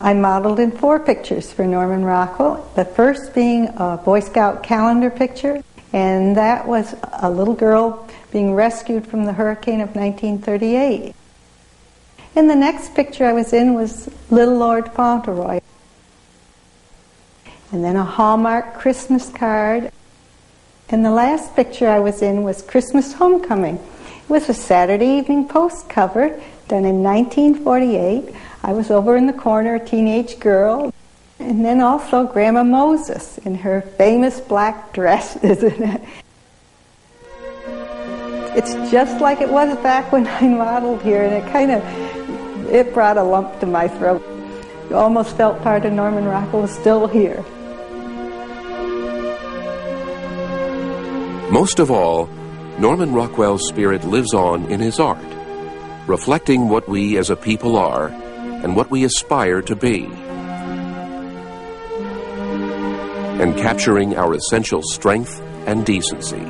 I modeled in 4 pictures for Norman Rockwell, the first being a Boy Scout calendar picture, and that was a little girl being rescued from the hurricane of 1938. And the next picture I was in was Little Lord Fauntleroy. And then a Hallmark Christmas card. And the last picture I was in was Christmas Homecoming. It was a Saturday Evening Post cover done in 1948. I was over in the corner, a teenage girl. And then also Grandma Moses in her famous black dress, isn't it? It's just like it was back when I modeled here, and it brought a lump to my throat. You almost felt part of Norman Rockwell was still here. Most of all, Norman Rockwell's spirit lives on in his art, reflecting what we as a people are and what we aspire to be, and capturing our essential strength and decency.